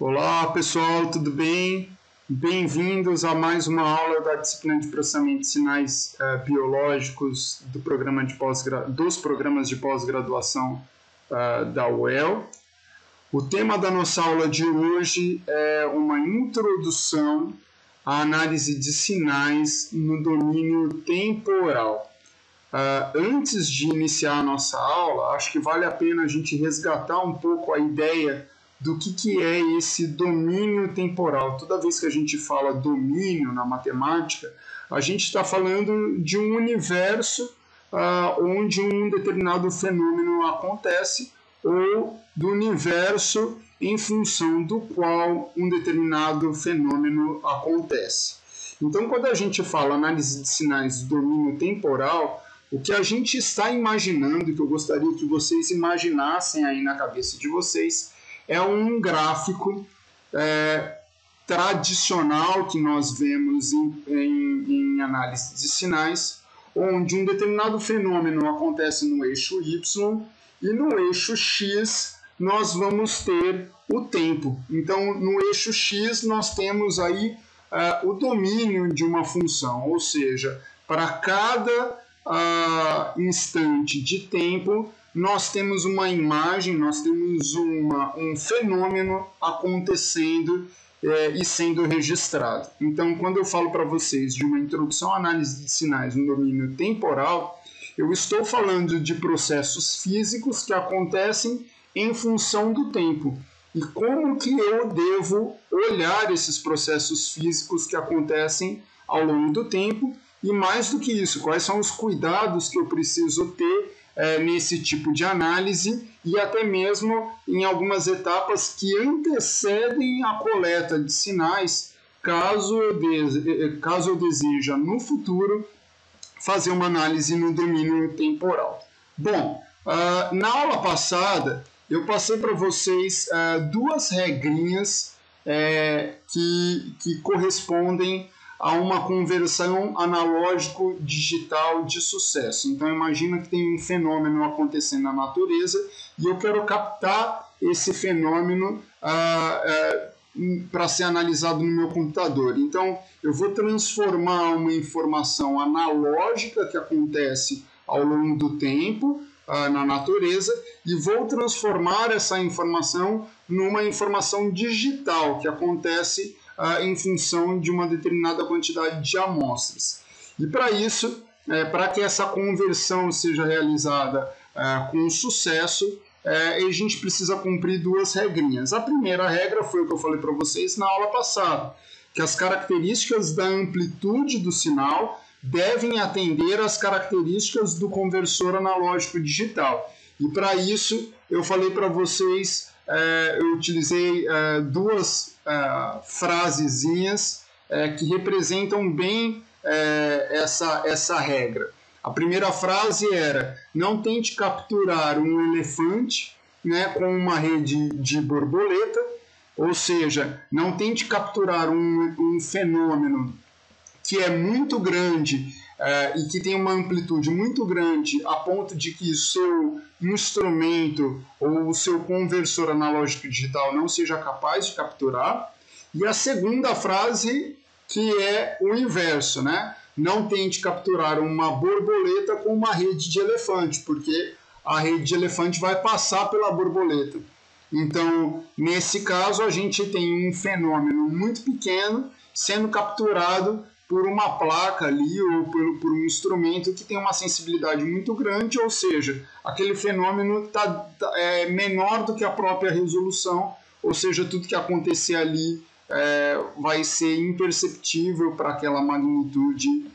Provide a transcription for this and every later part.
Olá pessoal, tudo bem? Bem-vindos a mais uma aula da disciplina de processamento de sinais biológicos dos programas de pós-graduação da UEL. O tema da nossa aula de hoje é uma introdução à análise de sinais no domínio temporal. Antes de iniciar a nossa aula, acho que vale a pena a gente resgatar um pouco a ideia do que é esse domínio temporal. Toda vez que a gente fala domínio na matemática, a gente está falando de um universo onde um determinado fenômeno acontece ou do universo em função do qual um determinado fenômeno acontece. Então, quando a gente fala análise de sinais do domínio temporal, o que a gente está imaginando, que eu gostaria que vocês imaginassem aí na cabeça de vocês, é um gráfico tradicional que nós vemos em análise de sinais, onde um determinado fenômeno acontece no eixo Y e no eixo X nós vamos ter o tempo. Então, no eixo X nós temos aí o domínio de uma função, ou seja, para cada instante de tempo, nós temos uma imagem, nós temos um fenômeno acontecendo e sendo registrado. Então, quando eu falo para vocês de uma introdução à análise de sinais no domínio temporal, eu estou falando de processos físicos que acontecem em função do tempo. E como que eu devo olhar esses processos físicos que acontecem ao longo do tempo? E mais do que isso, quais são os cuidados que eu preciso ter nesse tipo de análise e até mesmo em algumas etapas que antecedem a coleta de sinais, caso eu deseja no futuro fazer uma análise no domínio temporal. Bom, na aula passada eu passei para vocês duas regrinhas que correspondem a uma conversão analógico-digital de sucesso. Então, imagina que tem um fenômeno acontecendo na natureza e eu quero captar esse fenômeno para ser analisado no meu computador. Então, eu vou transformar uma informação analógica que acontece ao longo do tempo na natureza e vou transformar essa informação numa informação digital que acontece em função de uma determinada quantidade de amostras. E para isso, para que essa conversão seja realizada com sucesso, a gente precisa cumprir duas regrinhas. A primeira regra foi o que eu falei para vocês na aula passada, que as características da amplitude do sinal devem atender às características do conversor analógico digital. E para isso, eu falei para vocês, eu utilizei duas frasezinhas que representam bem essa regra. A primeira frase era: não tente capturar um elefante, né, com uma rede de borboleta, ou seja, não tente capturar um fenômeno que é muito grande e que tem uma amplitude muito grande a ponto de que o seu instrumento ou o seu conversor analógico digital não seja capaz de capturar. E a segunda frase, que é o inverso, né? Não tente capturar uma borboleta com uma rede de elefante, porque a rede de elefante vai passar pela borboleta. Então, nesse caso, a gente tem um fenômeno muito pequeno sendo capturado por uma placa ali ou por um instrumento que tem uma sensibilidade muito grande, ou seja, aquele fenômeno é menor do que a própria resolução, ou seja, tudo que acontecer ali vai ser imperceptível para aquela magnitude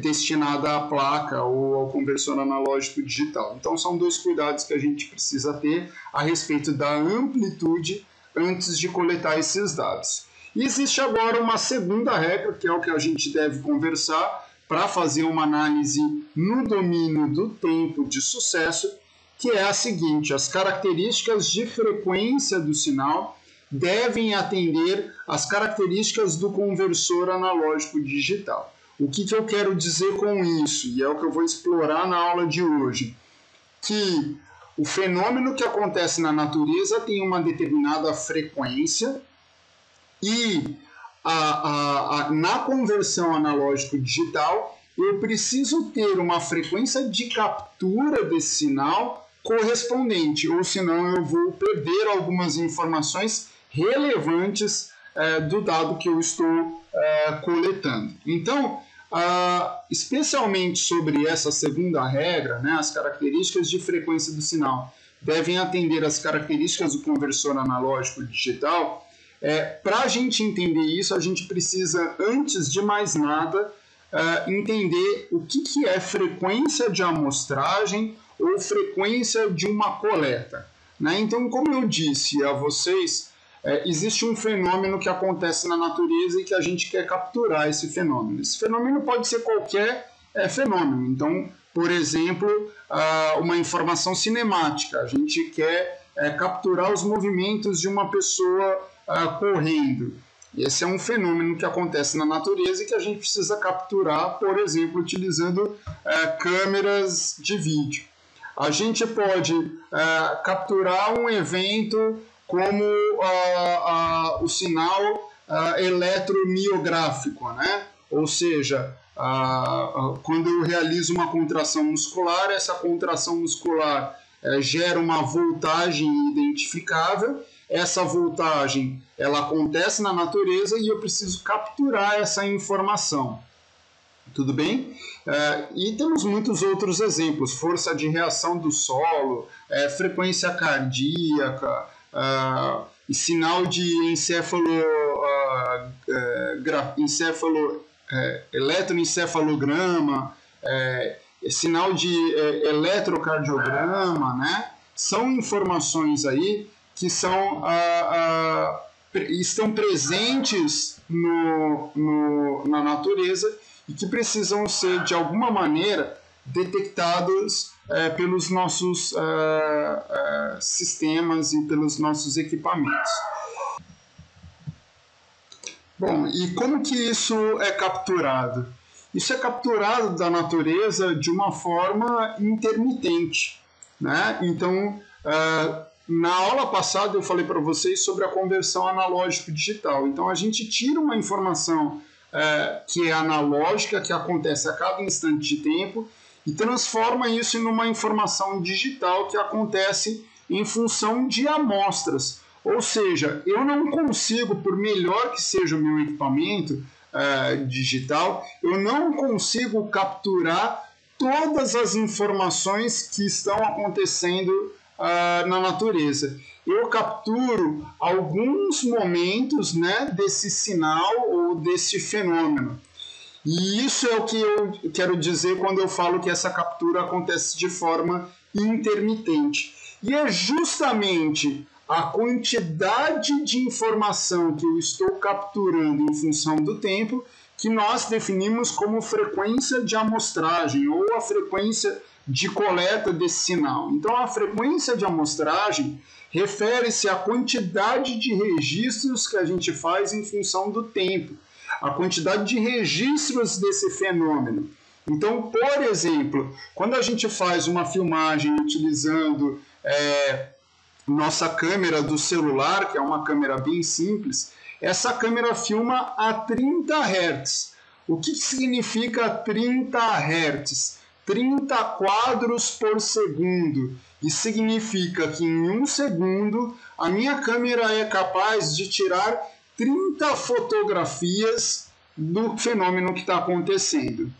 destinada à placa ou ao conversor analógico digital. Então, são dois cuidados que a gente precisa ter a respeito da amplitude antes de coletar esses dados. E existe agora uma segunda regra, que é o que a gente deve conversar para fazer uma análise no domínio do tempo de sucesso, que é a seguinte: as características de frequência do sinal devem atender às características do conversor analógico digital. O que eu quero dizer com isso? E é o que eu vou explorar na aula de hoje. Que o fenômeno que acontece na natureza tem uma determinada frequência e na conversão analógico-digital eu preciso ter uma frequência de captura desse sinal correspondente, ou senão eu vou perder algumas informações relevantes do dado que eu estou coletando. Então, especialmente sobre essa segunda regra, né, as características de frequência do sinal devem atender às características do conversor analógico-digital. Para a gente entender isso, a gente precisa, antes de mais nada, entender o que é frequência de amostragem ou frequência de uma coleta, né? Então, como eu disse a vocês, existe um fenômeno que acontece na natureza e que a gente quer capturar esse fenômeno. Esse fenômeno pode ser qualquer fenômeno. Então, por exemplo, uma informação cinemática. A gente quer capturar os movimentos de uma pessoa correndo. Esse é um fenômeno que acontece na natureza e que a gente precisa capturar, por exemplo, utilizando câmeras de vídeo. A gente pode capturar um evento como o sinal eletromiográfico, né? Ou seja, quando eu realizo uma contração muscular, essa contração muscular gera uma voltagem identificável. Essa voltagem ela acontece na natureza e eu preciso capturar essa informação. Tudo bem? E temos muitos outros exemplos: força de reação do solo, frequência cardíaca, sinal de eletroencefalograma, sinal de eletrocardiograma, né? São informações aí que estão presentes na natureza e que precisam ser, de alguma maneira, detectados pelos nossos sistemas e pelos nossos equipamentos. Bom, e como que isso é capturado? Isso é capturado da natureza de uma forma intermitente, né? Então, na aula passada eu falei para vocês sobre a conversão analógico-digital. Então, a gente tira uma informação que é analógica, que acontece a cada instante de tempo, e transforma isso em uma informação digital que acontece em função de amostras. Ou seja, eu não consigo, por melhor que seja o meu equipamento digital, eu não consigo capturar todas as informações que estão acontecendo na natureza. Eu capturo alguns momentos, né, desse sinal ou desse fenômeno. E isso é o que eu quero dizer quando eu falo que essa captura acontece de forma intermitente. E é justamente a quantidade de informação que eu estou capturando em função do tempo que nós definimos como frequência de amostragem ou a frequência de coleta desse sinal. Então, a frequência de amostragem refere-se à quantidade de registros que a gente faz em função do tempo, a quantidade de registros desse fenômeno. Então, por exemplo, quando a gente faz uma filmagem utilizando nossa câmera do celular, que é uma câmera bem simples, essa câmera filma a 30 Hz. O que significa 30 Hz? 30 quadros por segundo. E significa que em um segundo a minha câmera é capaz de tirar 30 fotografias do fenômeno que está acontecendo.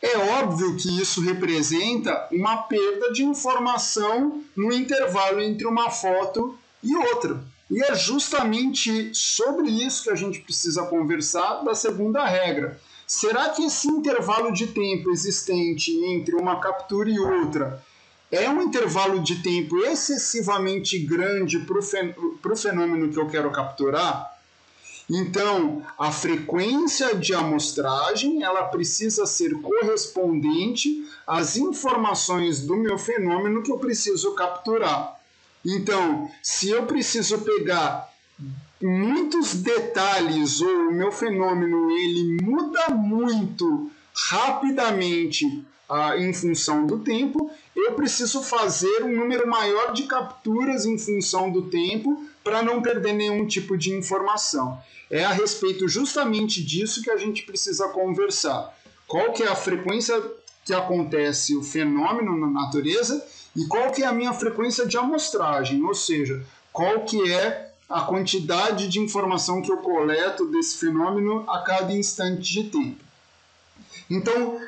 É óbvio que isso representa uma perda de informação no intervalo entre uma foto e outra. E é justamente sobre isso que a gente precisa conversar da segunda regra. Será que esse intervalo de tempo existente entre uma captura e outra é um intervalo de tempo excessivamente grande para o fenômeno que eu quero capturar? Então, a frequência de amostragem ela precisa ser correspondente às informações do meu fenômeno que eu preciso capturar. Então, se eu preciso pegar muitos detalhes ou o meu fenômeno ele muda muito rapidamente em função do tempo, eu preciso fazer um número maior de capturas em função do tempo para não perder nenhum tipo de informação. É a respeito justamente disso que a gente precisa conversar. Qual que é a frequência que acontece o fenômeno na natureza e qual que é a minha frequência de amostragem, ou seja, qual que é a quantidade de informação que eu coleto desse fenômeno a cada instante de tempo. Então,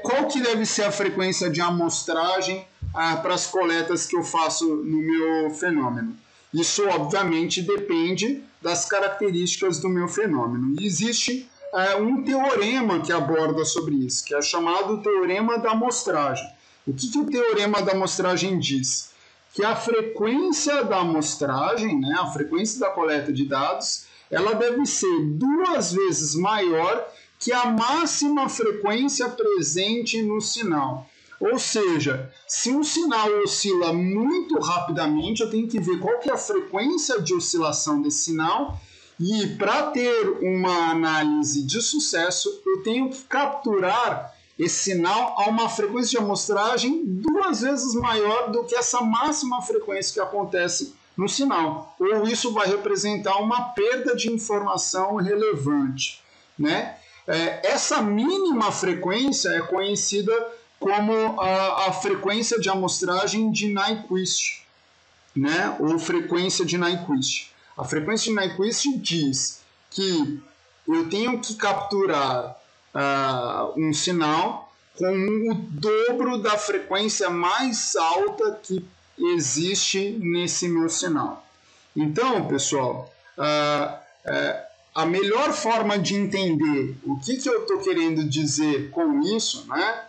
qual que deve ser a frequência de amostragem para as coletas que eu faço no meu fenômeno? Isso, obviamente, depende das características do meu fenômeno. E existe um teorema que aborda sobre isso, que é chamado Teorema da Amostragem. O que o Teorema da Amostragem diz? Que a frequência da amostragem, né, a frequência da coleta de dados, ela deve ser 2 vezes maior que a máxima frequência presente no sinal. Ou seja, se um sinal oscila muito rapidamente, eu tenho que ver qual que é a frequência de oscilação desse sinal e para ter uma análise de sucesso, eu tenho que capturar esse sinal a uma frequência de amostragem 2 vezes maior do que essa máxima frequência que acontece no sinal. Ou isso vai representar uma perda de informação relevante, né? Essa mínima frequência é conhecida como a frequência de amostragem de Nyquist, né? Ou frequência de Nyquist. A frequência de Nyquist diz que eu tenho que capturar um sinal com o dobro da frequência mais alta que existe nesse meu sinal. Então, pessoal, a melhor forma de entender o que eu estou querendo dizer com isso, né?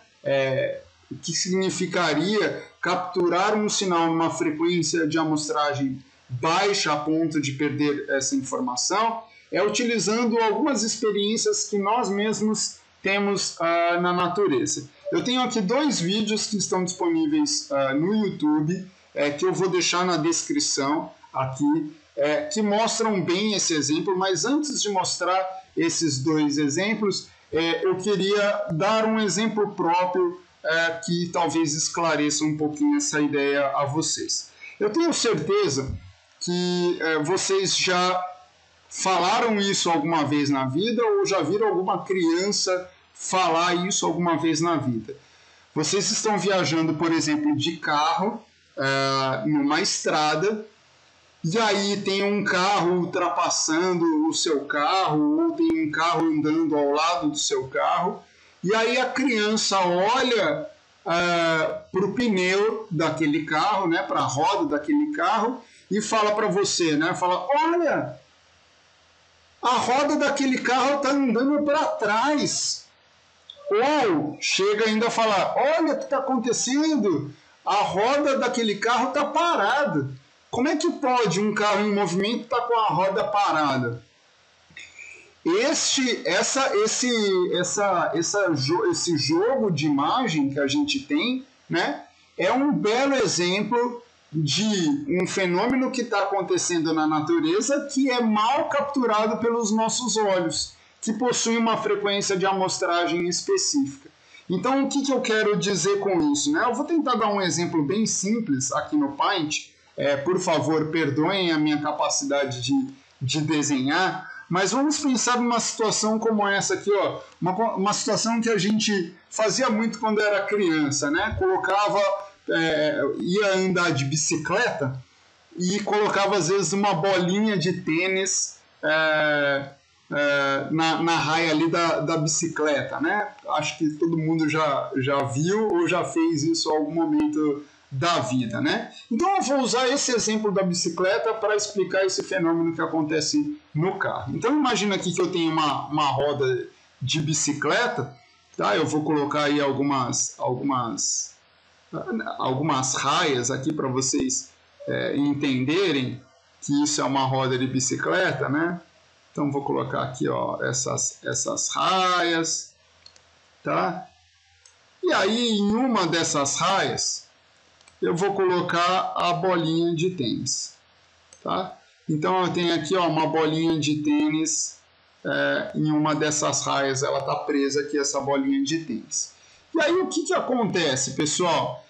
O que significaria capturar um sinal numa frequência de amostragem baixa a ponto de perder essa informação, é utilizando algumas experiências que nós mesmos temos na natureza. Eu tenho aqui 2 vídeos que estão disponíveis no YouTube, que eu vou deixar na descrição aqui, que mostram bem esse exemplo, mas antes de mostrar esses 2 exemplos, eu queria dar um exemplo próprio que talvez esclareça um pouquinho essa ideia a vocês. Eu tenho certeza que vocês já falaram isso alguma vez na vida ou já viram alguma criança falar isso alguma vez na vida. Vocês estão viajando, por exemplo, de carro numa estrada e aí tem um carro ultrapassando o seu carro ou tem um carro andando ao lado do seu carro e aí a criança olha para o pneu daquele carro, né, para a roda daquele carro e fala para você, né, fala, olha, a roda daquele carro está andando para trás. Ou chega ainda a falar, olha o que está acontecendo, a roda daquele carro está parada. Como é que pode um carro em movimento estar com a roda parada? Esse jogo de imagem que a gente tem, né, é um belo exemplo de um fenômeno que está acontecendo na natureza que é mal capturado pelos nossos olhos, que possui uma frequência de amostragem específica. Então, o que eu quero dizer com isso, né? Eu vou tentar dar um exemplo bem simples aqui no Paint. Por favor, perdoem a minha capacidade de desenhar, mas vamos pensar numa situação como essa aqui, ó, uma situação que a gente fazia muito quando era criança, né? Ia andar de bicicleta e colocava às vezes uma bolinha de tênis na raia ali da bicicleta, né? Acho que todo mundo já viu ou já fez isso em algum momento da vida, né? Então eu vou usar esse exemplo da bicicleta para explicar esse fenômeno que acontece no carro. Então imagina aqui que eu tenho uma roda de bicicleta, tá? Eu vou colocar aí algumas raias aqui para vocês entenderem que isso é uma roda de bicicleta, né? Então vou colocar aqui, ó, essas raias, tá? E aí em uma dessas raias eu vou colocar a bolinha de tênis, tá? Então eu tenho aqui, ó, uma bolinha de tênis em uma dessas raias, ela está presa aqui, essa bolinha de tênis. E aí o que acontece, pessoal?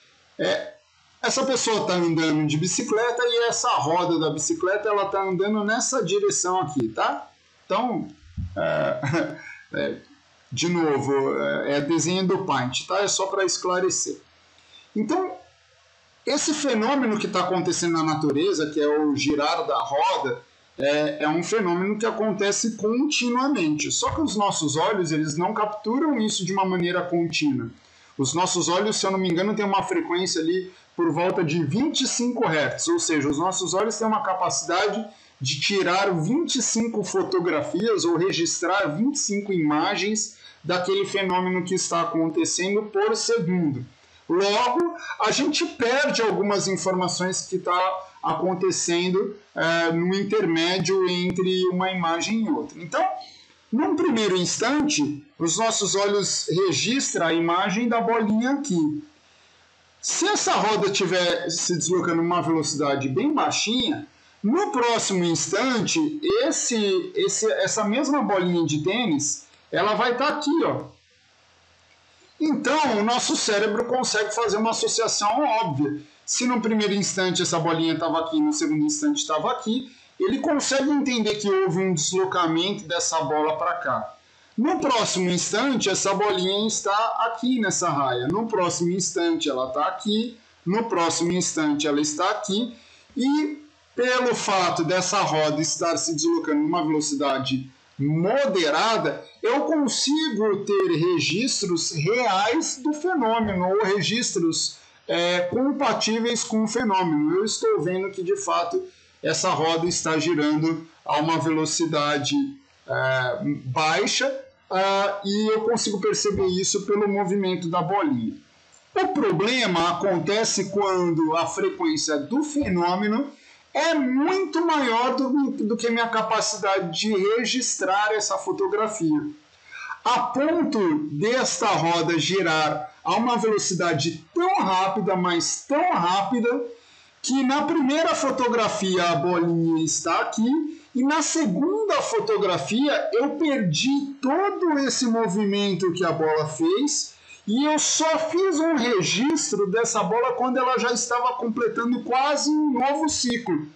Essa pessoa está andando de bicicleta e essa roda da bicicleta ela está andando nessa direção aqui, tá? Então, de novo, é desenho do Paint, tá? É só para esclarecer. Então, esse fenômeno que está acontecendo na natureza, que é o girar da roda, é um fenômeno que acontece continuamente. Só que os nossos olhos eles não capturam isso de uma maneira contínua. Os nossos olhos, se eu não me engano, têm uma frequência ali por volta de 25 Hz, ou seja, os nossos olhos têm uma capacidade de tirar 25 fotografias ou registrar 25 imagens daquele fenômeno que está acontecendo por segundo. Logo, a gente perde algumas informações que está acontecendo no intermédio entre uma imagem e outra. Então, num primeiro instante, os nossos olhos registram a imagem da bolinha aqui. Se essa roda estiver se deslocando numa velocidade bem baixinha, no próximo instante, essa mesma bolinha de tênis, ela vai estar aqui, ó. Então, o nosso cérebro consegue fazer uma associação óbvia. Se no primeiro instante essa bolinha estava aqui, no segundo instante estava aqui, ele consegue entender que houve um deslocamento dessa bola para cá. No próximo instante, essa bolinha está aqui nessa raia. No próximo instante, ela está aqui. No próximo instante, ela está aqui. E pelo fato dessa roda estar se deslocando numa velocidade moderada, eu consigo ter registros reais do fenômeno, ou registros compatíveis com o fenômeno. Eu estou vendo que, de fato, essa roda está girando a uma velocidade baixa, e eu consigo perceber isso pelo movimento da bolinha. O problema acontece quando a frequência do fenômeno é muito maior do que a minha capacidade de registrar essa fotografia. A ponto desta roda girar a uma velocidade tão rápida, mas tão rápida, que na primeira fotografia a bolinha está aqui, e na segunda fotografia eu perdi todo esse movimento que a bola fez, e eu só fiz um registro dessa bola quando ela já estava completando quase um novo ciclo.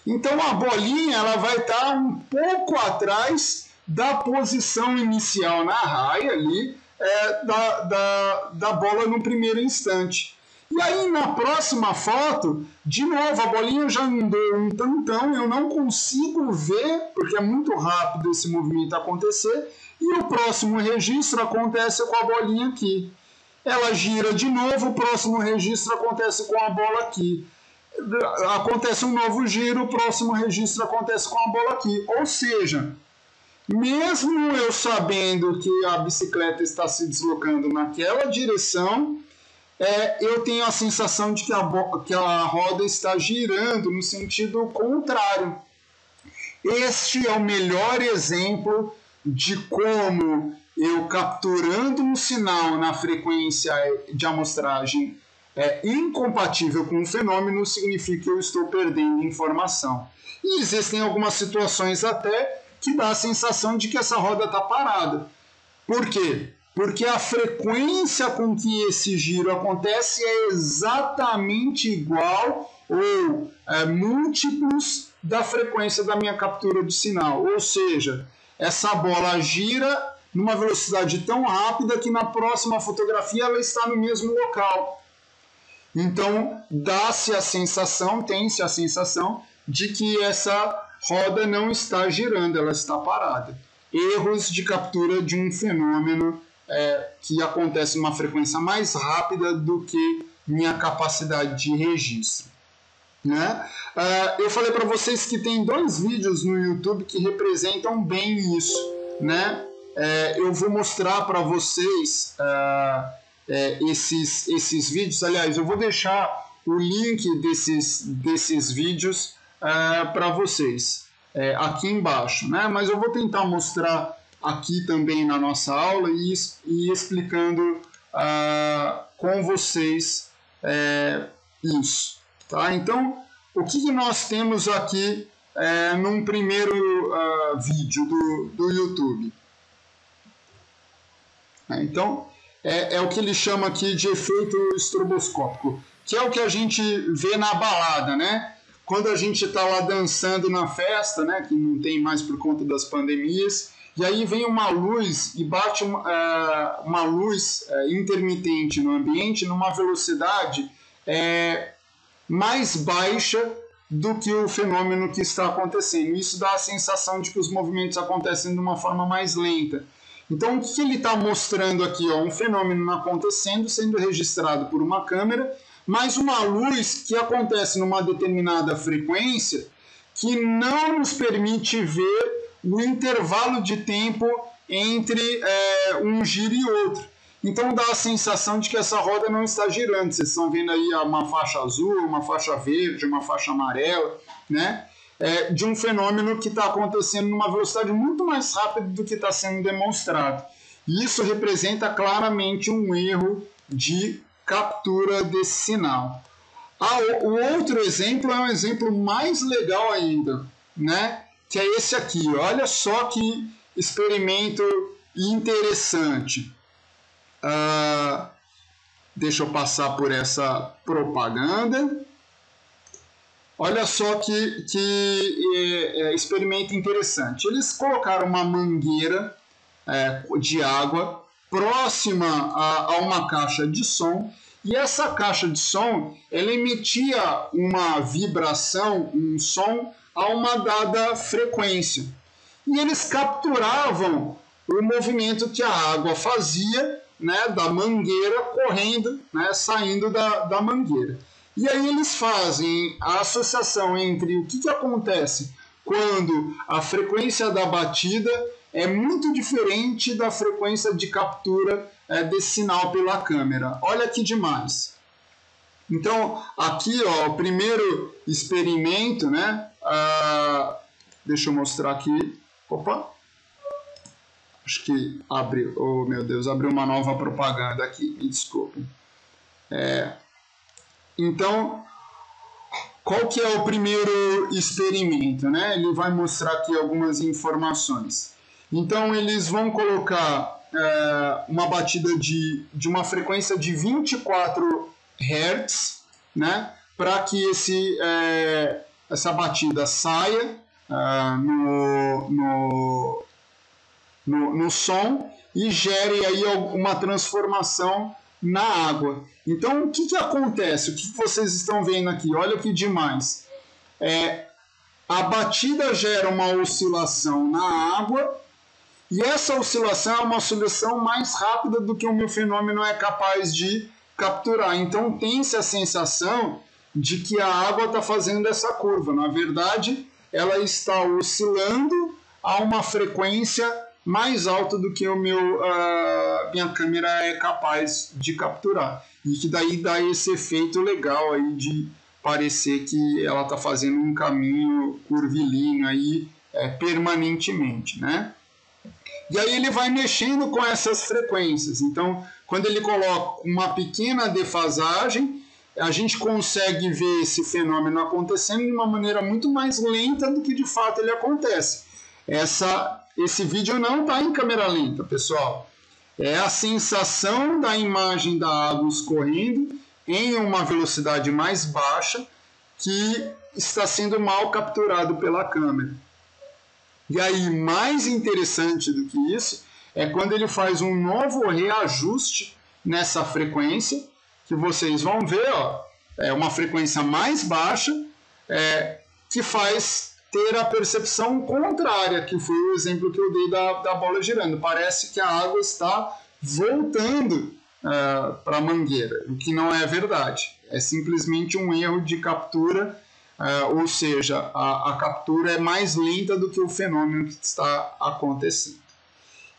Então a bolinha ela vai estar um pouco atrás da posição inicial na raia ali, da bola no primeiro instante. E aí na próxima foto, de novo, a bolinha já andou um tantão, eu não consigo ver, porque é muito rápido esse movimento acontecer, e o próximo registro acontece com a bolinha aqui. Ela gira de novo, o próximo registro acontece com a bola aqui. Acontece um novo giro, o próximo registro acontece com a bola aqui. Ou seja, mesmo eu sabendo que a bicicleta está se deslocando naquela direção, eu tenho a sensação de que a roda está girando no sentido contrário. Este é o melhor exemplo de como eu, capturando um sinal na frequência de amostragem incompatível com o fenômeno, significa que eu estou perdendo informação. E existem algumas situações até que dá a sensação de que essa roda está parada. Por quê? Porque a frequência com que esse giro acontece é exatamente igual ou múltiplos da frequência da minha captura de sinal. Ou seja, essa bola gira numa velocidade tão rápida que na próxima fotografia ela está no mesmo local. Então, tem-se a sensação de que essa roda não está girando, ela está parada. Erros de captura de um fenômeno que acontece numa frequência mais rápida do que minha capacidade de registro. Né? Eu falei para vocês que tem 2 vídeos no YouTube que representam bem isso. Né? Eu vou mostrar para vocês esses vídeos. Aliás, eu vou deixar o link desses vídeos para vocês aqui embaixo. Né? Mas eu vou tentar mostrar aqui também na nossa aula e explicando com vocês isso. Tá? Então, o que nós temos aqui num primeiro vídeo do YouTube? Então, é o que ele chama aqui de efeito estroboscópico, que é o que a gente vê na balada, né? Quando a gente está lá dançando na festa, né, que não tem mais por conta das pandemias, e aí vem uma luz e bate uma luz intermitente no ambiente numa velocidade mais baixa do que o fenômeno que está acontecendo. Isso dá a sensação de que os movimentos acontecem de uma forma mais lenta. Então, o que ele está mostrando aqui? Um fenômeno acontecendo, sendo registrado por uma câmera, mas uma luz que acontece numa determinada frequência que não nos permite ver o intervalo de tempo entre um giro e outro. Então dá a sensação de que essa roda não está girando. Vocês estão vendo aí uma faixa azul, uma faixa verde, uma faixa amarela, né? De um fenômeno que está acontecendo numa velocidade muito mais rápida do que está sendo demonstrado. E isso representa claramente um erro de captura desse sinal. O outro exemplo é um exemplo mais legal ainda, né? Que é esse aqui. Olha só que experimento interessante. Deixa eu passar por essa propaganda. Olha só que experimento interessante. Eles colocaram uma mangueira de água próxima a uma caixa de som, e essa caixa de som ela emitia uma vibração, um som a uma dada frequência. E eles capturavam o movimento que a água fazia, né, da mangueira correndo, né, saindo da mangueira. E aí eles fazem a associação entre o que acontece quando a frequência da batida é muito diferente da frequência de captura desse sinal pela câmera. Olha que demais. Então, aqui, ó, o primeiro experimento, né? Deixa eu mostrar aqui. Opa! Acho que abriu. Oh, meu Deus, abriu uma nova propaganda aqui. Me desculpem. Então, qual que é o primeiro experimento, né? Ele vai mostrar aqui algumas informações. Então, eles vão colocar uma batida de uma frequência de 24 Hz, né? Para que essa batida saia no som e gere aí uma transformação na água. Então, o que acontece? O que vocês estão vendo aqui? Olha que demais. A batida gera uma oscilação na água, e essa oscilação é uma oscilação mais rápida do que o meu fenômeno é capaz de capturar. Então, tem-se a sensação de que a água está fazendo essa curva. Na verdade, ela está oscilando a uma frequência mais alta do que minha câmera é capaz de capturar. E que daí dá esse efeito legal aí de parecer que ela está fazendo um caminho curvilíneo aí, permanentemente, né? E aí ele vai mexendo com essas frequências. Então, quando ele coloca uma pequena defasagem, a gente consegue ver esse fenômeno acontecendo de uma maneira muito mais lenta do que de fato ele acontece. Esse vídeo não está em câmera lenta, pessoal. É a sensação da imagem da água escorrendo em uma velocidade mais baixa que está sendo mal capturado pela câmera. E aí, mais interessante do que isso, é quando ele faz um novo reajuste nessa frequência, que vocês vão ver, ó, é uma frequência mais baixa, que faz ter a percepção contrária, que foi o exemplo que eu dei da bola girando. Parece que a água está voltando para a mangueira, o que não é verdade. É simplesmente um erro de captura, ou seja, a captura é mais lenta do que o fenômeno que está acontecendo.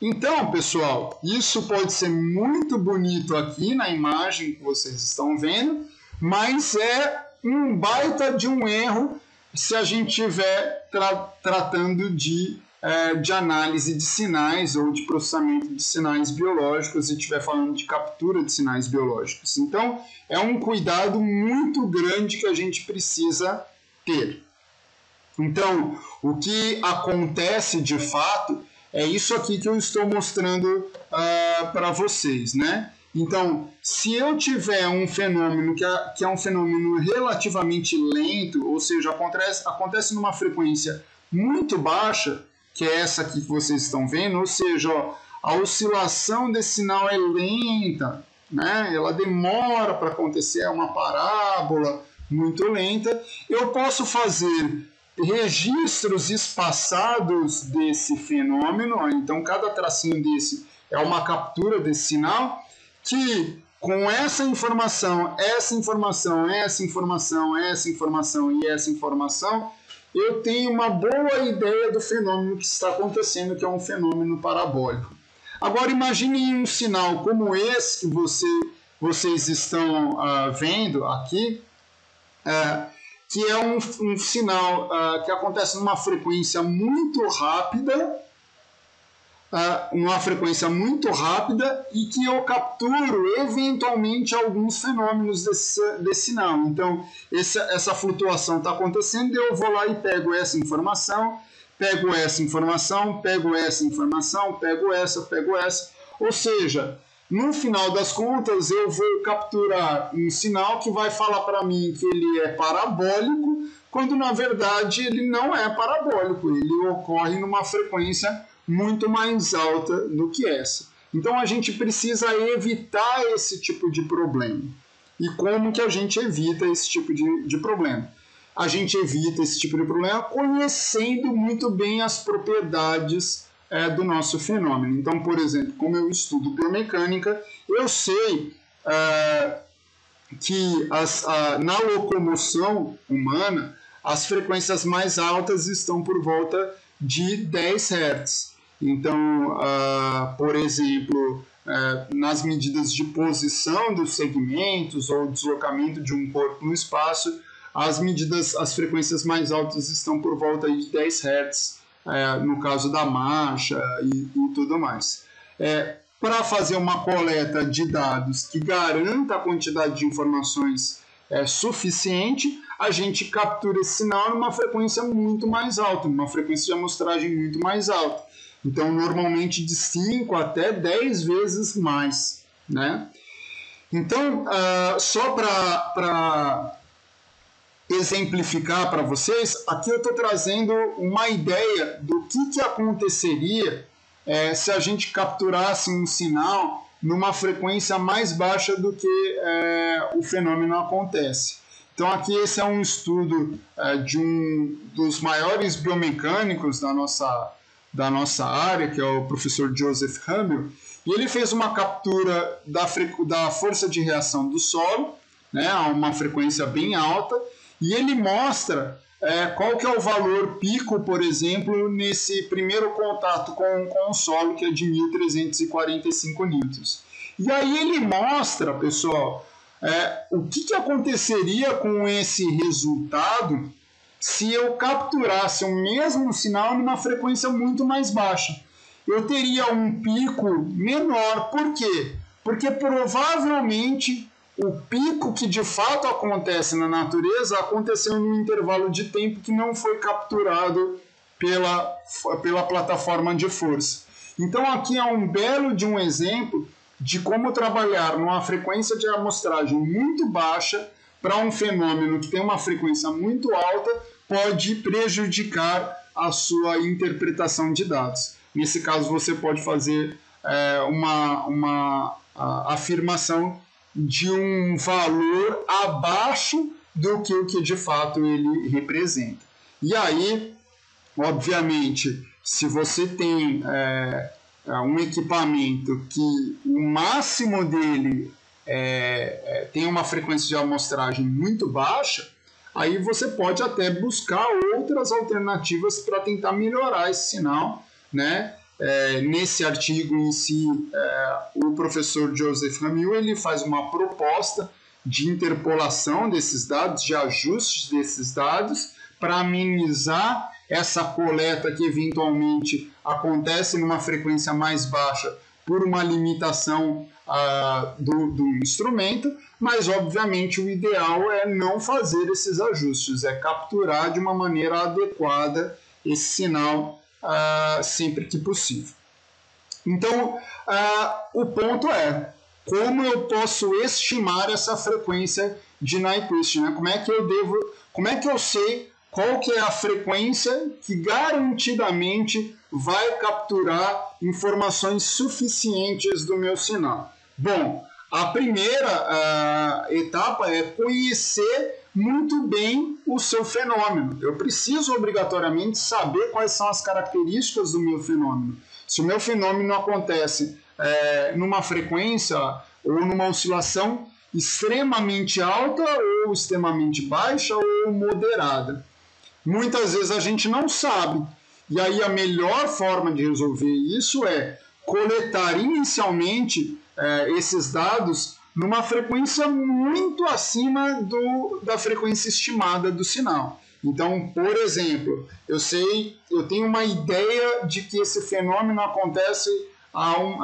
Então, pessoal, isso pode ser muito bonito aqui na imagem que vocês estão vendo, mas é um baita de um erro se a gente estiver tratando de análise de sinais ou de processamento de sinais biológicos e estiver falando de captura de sinais biológicos. Então, é um cuidado muito grande que a gente precisa ter. Então, o que acontece de fato é isso aqui que eu estou mostrando para vocês, né? Então, se eu tiver um fenômeno que é um fenômeno relativamente lento, ou seja, acontece numa frequência muito baixa, que é essa aqui que vocês estão vendo, ou seja, ó, a oscilação desse sinal é lenta, né? Ela demora para acontecer, é uma parábola muito lenta. Eu posso fazer registros espaçados desse fenômeno, ó, então cada tracinho desse é uma captura desse sinal, que com essa informação, essa informação, essa informação, essa informação e essa informação, eu tenho uma boa ideia do fenômeno que está acontecendo, que é um fenômeno parabólico. Agora imagine um sinal como esse que vocês estão vendo aqui, que é um sinal que acontece numa frequência muito rápida, e que eu capturo eventualmente alguns fenômenos desse sinal. Então, essa flutuação está acontecendo, eu vou lá e pego essa informação, pego essa informação, pego essa informação, pego essa. Ou seja, no final das contas, eu vou capturar um sinal que vai falar para mim que ele é parabólico, quando na verdade ele não é parabólico, ele ocorre numa frequência muito mais alta do que essa. Então a gente precisa evitar esse tipo de problema. E como que a gente evita esse tipo de problema? A gente evita esse tipo de problema conhecendo muito bem as propriedades do nosso fenômeno. Então, por exemplo, como eu estudo biomecânica, eu sei que na locomoção humana as frequências mais altas estão por volta de 10 Hz. Então, por exemplo, nas medidas de posição dos segmentos ou deslocamento de um corpo no espaço, as frequências mais altas estão por volta de 10 Hz, no caso da marcha e tudo mais. Para fazer uma coleta de dados que garanta a quantidade de informações suficiente, a gente captura esse sinal numa frequência muito mais alta, uma frequência de amostragem muito mais alta. Então, normalmente de 5 até 10 vezes mais, né? Então, só para exemplificar para vocês, aqui eu estou trazendo uma ideia do que aconteceria se a gente capturasse um sinal numa frequência mais baixa do que o fenômeno acontece. Então, aqui esse é um estudo de um dos maiores biomecânicos da nossa área, que é o professor Joseph Hamill, e ele fez uma captura da força de reação do solo, né, a uma frequência bem alta, e ele mostra qual que é o valor pico, por exemplo, nesse primeiro contato com o solo, que é de 1.345 newtons. E aí ele mostra, pessoal, o que aconteceria com esse resultado se eu capturasse o mesmo sinal numa frequência muito mais baixa. Eu teria um pico menor. Por quê? Porque provavelmente o pico que de fato acontece na natureza aconteceu num intervalo de tempo que não foi capturado pela plataforma de força. Então aqui é um belo de um exemplo de como trabalhar numa frequência de amostragem muito baixa para um fenômeno que tem uma frequência muito alta pode prejudicar a sua interpretação de dados. Nesse caso, você pode fazer uma afirmação de um valor abaixo do que o que de fato ele representa. E aí, obviamente, se você tem um equipamento que o máximo dele tem uma frequência de amostragem muito baixa, aí você pode até buscar outras alternativas para tentar melhorar esse sinal, né? Nesse artigo em si, o professor Joseph Hamill ele faz uma proposta de interpolação desses dados, de ajustes desses dados, para amenizar essa coleta que eventualmente acontece numa frequência mais baixa por uma limitação do instrumento, mas obviamente o ideal é não fazer esses ajustes, é capturar de uma maneira adequada esse sinal sempre que possível. Então, o ponto é, como eu posso estimar essa frequência de Nyquist, né? Como é que eu sei qual que é a frequência que garantidamente vai capturar informações suficientes do meu sinal? Bom, a primeira etapa é conhecer muito bem o seu fenômeno. Eu preciso obrigatoriamente saber quais são as características do meu fenômeno. Se o meu fenômeno acontece numa frequência ou numa oscilação extremamente alta ou extremamente baixa ou moderada. Muitas vezes a gente não sabe. E aí a melhor forma de resolver isso é coletar inicialmente esses dados numa frequência muito acima da frequência estimada do sinal. Então, por exemplo, eu tenho uma ideia de que esse fenômeno acontece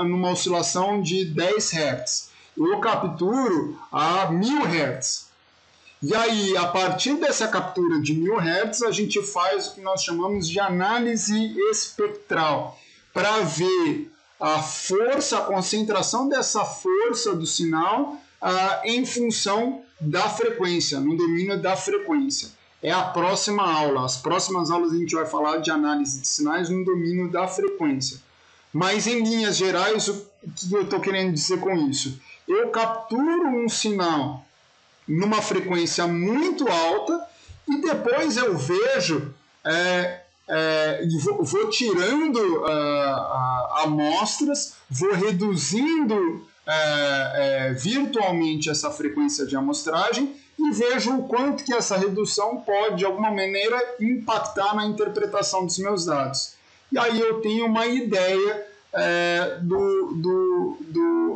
numa oscilação de 10 Hz. Eu capturo a 1000 Hz. E aí, a partir dessa captura de 1000 Hz, a gente faz o que nós chamamos de análise espectral, para ver a força, a concentração dessa força do sinal em função da frequência, no domínio da frequência. É a próxima aula. As próximas aulas a gente vai falar de análise de sinais no domínio da frequência. Mas, em linhas gerais, o que eu estou querendo dizer com isso? Eu capturo um sinal numa frequência muito alta e depois eu vejo e vou tirando amostras, vou reduzindo virtualmente essa frequência de amostragem e vejo o quanto que essa redução pode, de alguma maneira, impactar na interpretação dos meus dados. E aí eu tenho uma ideia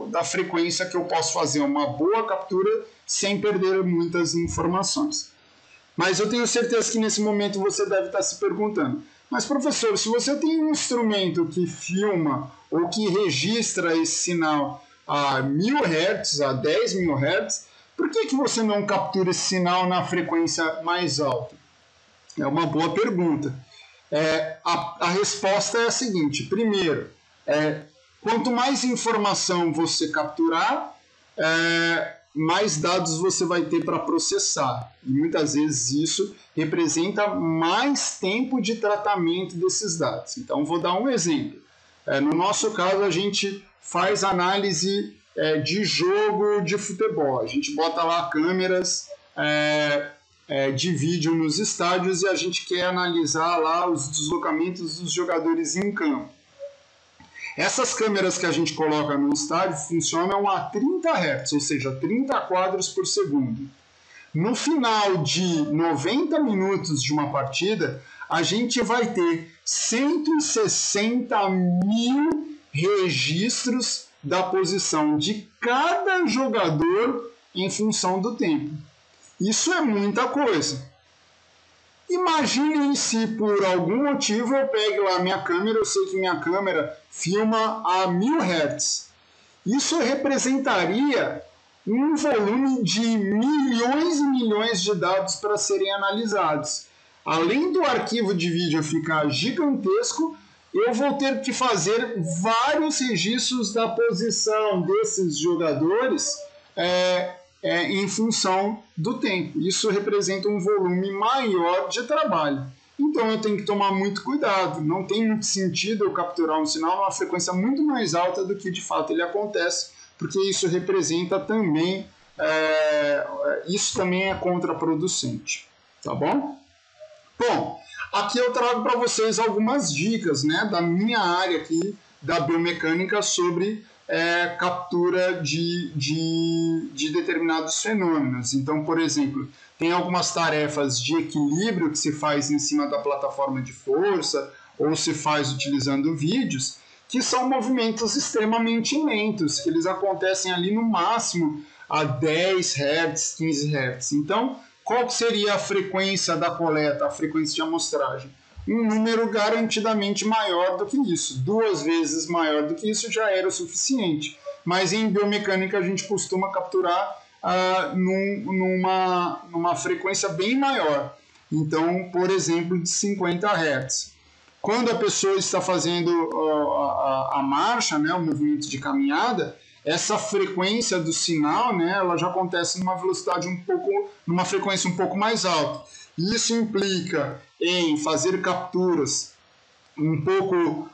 da frequência que eu posso fazer uma boa captura sem perder muitas informações. Mas eu tenho certeza que nesse momento você deve estar se perguntando, mas professor, se você tem um instrumento que filma ou que registra esse sinal a 1000 Hz, a 10.000 Hz, por que você não captura esse sinal na frequência mais alta? É uma boa pergunta. A resposta é a seguinte: primeiro, quanto mais informação você capturar, mais dados você vai ter para processar. E muitas vezes isso representa mais tempo de tratamento desses dados. Então, vou dar um exemplo. No nosso caso, a gente faz análise de jogo de futebol. A gente bota lá câmeras de vídeo nos estádios e a gente quer analisar lá os deslocamentos dos jogadores em campo. Essas câmeras que a gente coloca no estádio funcionam a 30 Hz, ou seja, 30 quadros por segundo. No final de 90 minutos de uma partida, a gente vai ter 160.000 registros da posição de cada jogador em função do tempo. Isso é muita coisa. Imaginem se por algum motivo eu pego lá minha câmera, eu sei que minha câmera filma a 1000 Hz. Isso representaria um volume de milhões e milhões de dados para serem analisados. Além do arquivo de vídeo ficar gigantesco, eu vou ter que fazer vários registros da posição desses jogadores em função do tempo. Isso representa um volume maior de trabalho. Então eu tenho que tomar muito cuidado. Não tem muito sentido eu capturar um sinal numa frequência muito mais alta do que de fato ele acontece, porque isso representa também, isso também é contraproducente. Tá bom? Bom, aqui eu trago para vocês algumas dicas, né, da minha área aqui da biomecânica sobre captura de determinados fenômenos. Então, por exemplo, tem algumas tarefas de equilíbrio que se faz em cima da plataforma de força ou se faz utilizando vídeos, que são movimentos extremamente lentos, que eles acontecem ali no máximo a 10 Hz, 15 Hz. Então, qual que seria a frequência da coleta, a frequência de amostragem? Um número garantidamente maior do que isso. 2 vezes maior do que isso já era o suficiente. Mas em biomecânica a gente costuma capturar numa frequência bem maior. Então, por exemplo, de 50 Hz. Quando a pessoa está fazendo a marcha, né, o movimento de caminhada, essa frequência do sinal, né, ela já acontece numa frequência um pouco mais alta. Isso implica em fazer capturas um pouco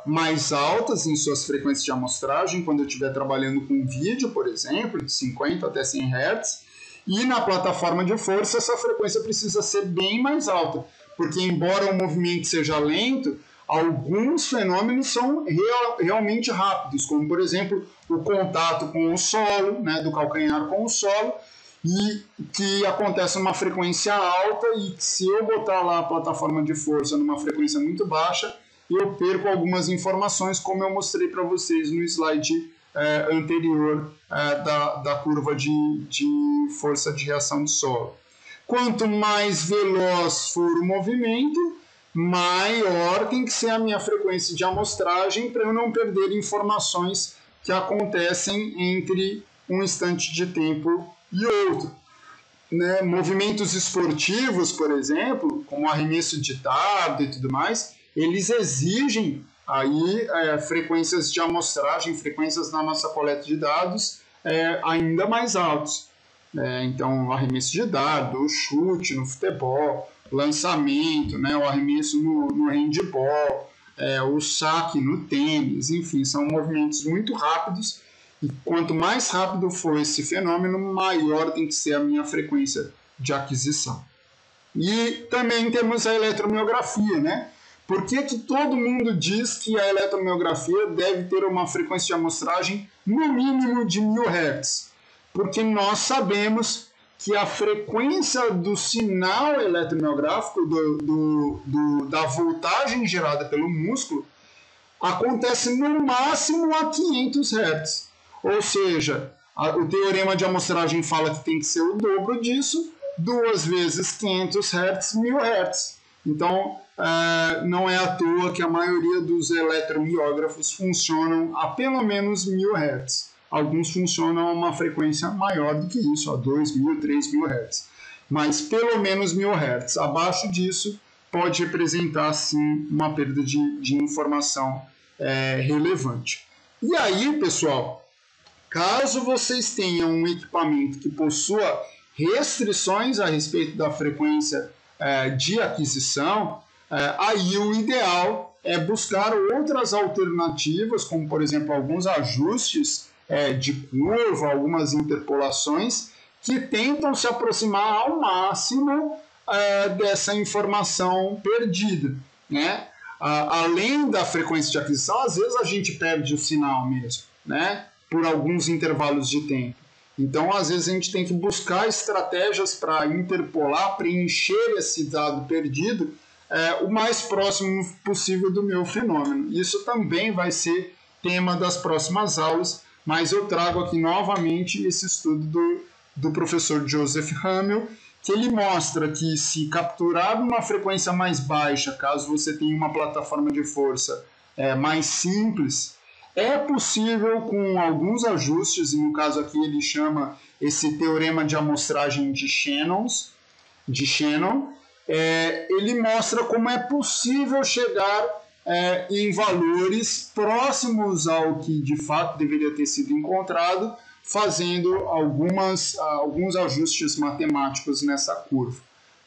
mais altas em suas frequências de amostragem, quando eu estiver trabalhando com vídeo, por exemplo, de 50 até 100 Hz, e na plataforma de força essa frequência precisa ser bem mais alta, porque embora o movimento seja lento, alguns fenômenos são realmente rápidos, como por exemplo o contato com o solo, né, do calcanhar com o solo, e que acontece numa frequência alta, e se eu botar lá a plataforma de força numa frequência muito baixa, eu perco algumas informações, como eu mostrei para vocês no slide anterior da curva de força de reação do solo. Quanto mais veloz for o movimento, maior tem que ser a minha frequência de amostragem para eu não perder informações que acontecem entre um instante de tempo e outro. Né? Movimentos esportivos, por exemplo, como arremesso de dardo e tudo mais, eles exigem aí frequências de amostragem, frequências na nossa coleta de dados ainda mais altas. Então, arremesso de dardo, o chute no futebol, lançamento, né, o arremesso no handball, o saque no tênis, enfim, são movimentos muito rápidos, e quanto mais rápido for esse fenômeno, maior tem que ser a minha frequência de aquisição. E também temos a eletromiografia, né? Por que todo mundo diz que a eletromiografia deve ter uma frequência de amostragem no mínimo de 1000 Hz? Porque nós sabemos que a frequência do sinal eletromiográfico, da voltagem gerada pelo músculo, acontece no máximo a 500 Hz. Ou seja, o teorema de amostragem fala que tem que ser o dobro disso, 2 vezes 500 Hz, 1000 Hz. Então, não é à toa que a maioria dos eletromiógrafos funcionam a pelo menos 1000 Hz. Alguns funcionam a uma frequência maior do que isso, a 2000, 3000 Hz. Mas pelo menos 1000 Hz. Abaixo disso, pode representar, sim, uma perda de informação relevante. E aí, pessoal, caso vocês tenham um equipamento que possua restrições a respeito da frequência de aquisição, aí o ideal é buscar outras alternativas, como, por exemplo, alguns ajustes de curva, algumas interpolações, que tentam se aproximar ao máximo dessa informação perdida, né? Além da frequência de aquisição, às vezes a gente perde o sinal mesmo, né? Por alguns intervalos de tempo. Então, às vezes a gente tem que buscar estratégias para interpolar, preencher esse dado perdido o mais próximo possível do meu fenômeno. Isso também vai ser tema das próximas aulas, mas eu trago aqui novamente esse estudo do professor Joseph Hamel, que ele mostra que se capturar uma frequência mais baixa, caso você tenha uma plataforma de força mais simples, é possível com alguns ajustes, e no caso aqui ele chama esse teorema de amostragem de Shannon, ele mostra como é possível chegar em valores próximos ao que de fato deveria ter sido encontrado, fazendo alguns ajustes matemáticos nessa curva,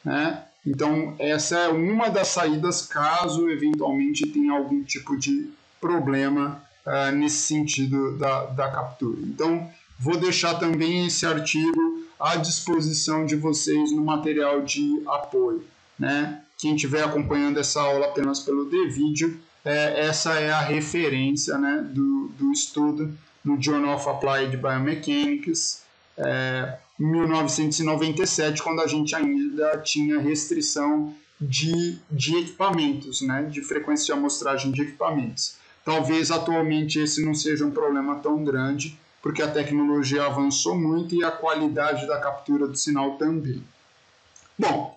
né? Então, essa é uma das saídas caso eventualmente tenha algum tipo de problema nesse sentido da captura. Então, vou deixar também esse artigo à disposição de vocês no material de apoio, né? Quem estiver acompanhando essa aula apenas pelo vídeo, essa é a referência, né, do estudo no Journal of Applied Biomechanics, em 1997, quando a gente ainda tinha restrição de equipamentos, né, de frequência de amostragem de equipamentos. Talvez atualmente esse não seja um problema tão grande, porque a tecnologia avançou muito e a qualidade da captura do sinal também. Bom,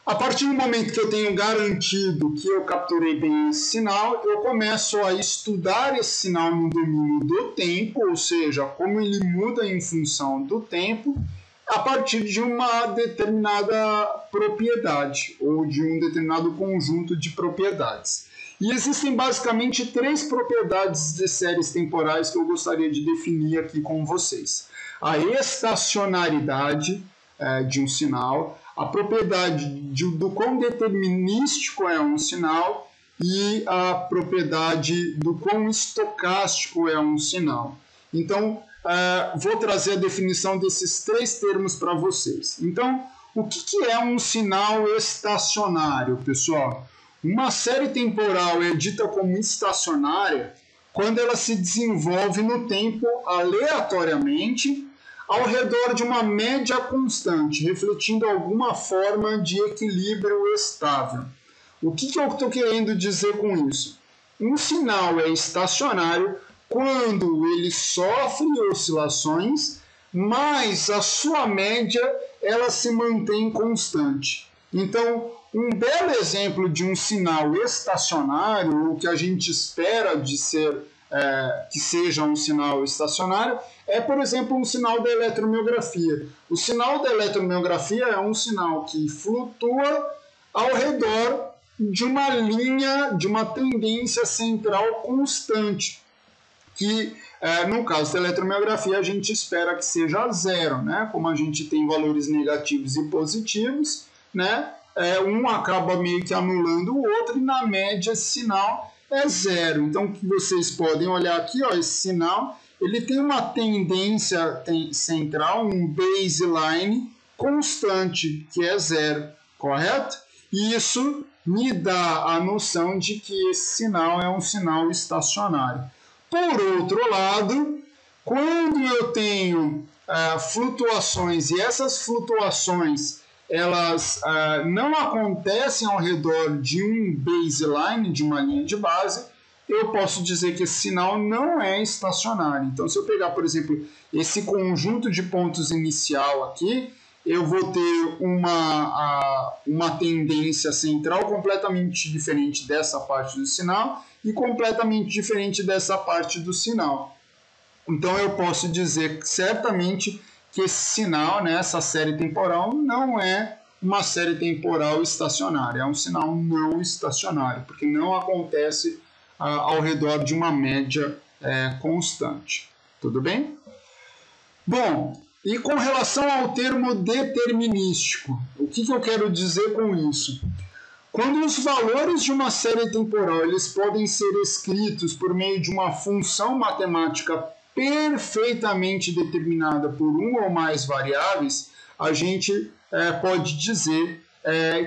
a partir do momento que eu tenho garantido que eu capturei bem esse sinal, eu começo a estudar esse sinal no domínio do tempo, ou seja, como ele muda em função do tempo, a partir de uma determinada propriedade ou de um determinado conjunto de propriedades. E existem basicamente 3 propriedades de séries temporais que eu gostaria de definir aqui com vocês. A estacionaridade de um sinal, a propriedade do quão determinístico é um sinal e a propriedade do quão estocástico é um sinal. Então, vou trazer a definição desses 3 termos para vocês. Então, o que é um sinal estacionário, pessoal? Uma série temporal é dita como estacionária quando ela se desenvolve no tempo aleatoriamente ao redor de uma média constante, refletindo alguma forma de equilíbrio estável. O que eu estou querendo dizer com isso? Um sinal é estacionário quando ele sofre oscilações, mas a sua média ela se mantém constante. Então, um belo exemplo de um sinal estacionário, o que a gente espera de ser, que seja um sinal estacionário, é, por exemplo, um sinal da eletromiografia. O sinal da eletromiografia é um sinal que flutua ao redor de uma linha, de uma tendência central constante, que no caso da eletromiografia a gente espera que seja zero, né? Como a gente tem valores negativos e positivos, né? Um acaba meio que anulando o outro e na média esse sinal é zero. Então o que vocês podem olhar aqui, ó, esse sinal ele tem uma tendência central, um baseline constante, que é zero, correto? E isso me dá a noção de que esse sinal é um sinal estacionário. Por outro lado, quando eu tenho flutuações e essas flutuações elas não acontecem ao redor de um baseline, de uma linha de base, eu posso dizer que esse sinal não é estacionário. Então, se eu pegar, por exemplo, esse conjunto de pontos inicial aqui, eu vou ter uma tendência central completamente diferente dessa parte do sinal e completamente diferente dessa parte do sinal. Então, eu posso dizer certamente que esse sinal, né, essa série temporal, não é uma série temporal estacionária, é um sinal não estacionário, porque não acontece ao redor de uma média constante. Tudo bem? Bom, e com relação ao termo determinístico, o que eu quero dizer com isso? Quando os valores de uma série temporal eles podem ser escritos por meio de uma função matemática perfeitamente determinada por uma ou mais variáveis, a gente pode dizer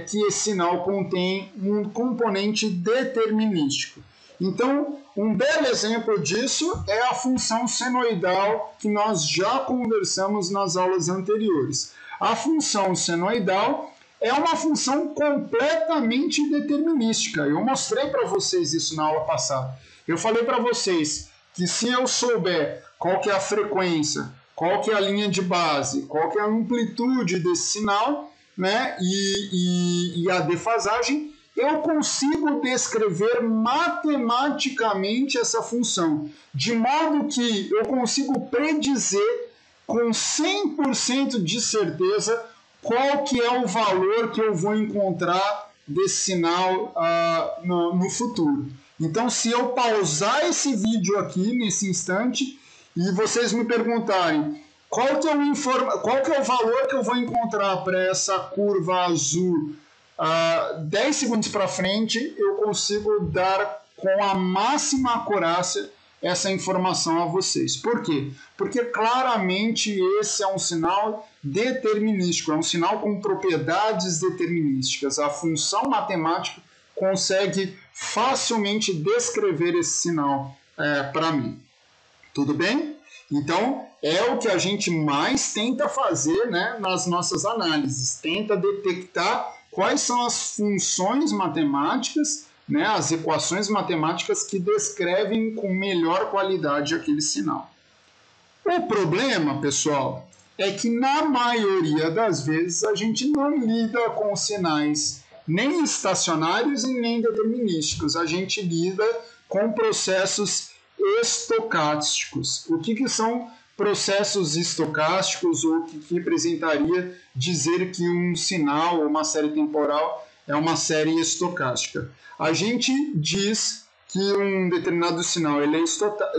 que esse sinal contém um componente determinístico. Então, um belo exemplo disso é a função senoidal que nós já conversamos nas aulas anteriores. A função senoidal é uma função completamente determinística. Eu mostrei para vocês isso na aula passada. Eu falei para vocês que se eu souber qual que é a frequência, qual que é a linha de base, qual que é a amplitude desse sinal, né, e a defasagem, eu consigo descrever matematicamente essa função, de modo que eu consigo predizer com 100% de certeza qual que é o valor que eu vou encontrar desse sinal no futuro. Então, se eu pausar esse vídeo aqui nesse instante e vocês me perguntarem qual que é o valor que eu vou encontrar para essa curva azul 10 segundos para frente, eu consigo dar com a máxima acurácia essa informação a vocês. Por quê? Porque claramente esse é um sinal determinístico, é um sinal com propriedades determinísticas. A função matemática consegue facilmente descrever esse sinal para mim. Tudo bem? Então, é o que a gente mais tenta fazer, né, nas nossas análises. Tenta detectar quais são as funções matemáticas, né, as equações matemáticas que descrevem com melhor qualidade aquele sinal. O problema, pessoal, é que na maioria das vezes a gente não lida com sinais nem estacionários e nem determinísticos. A gente lida com processos estocásticos. O que são processos estocásticos, ou que representaria dizer que um sinal ou uma série temporal é uma série estocástica. A gente diz que um determinado sinal ele é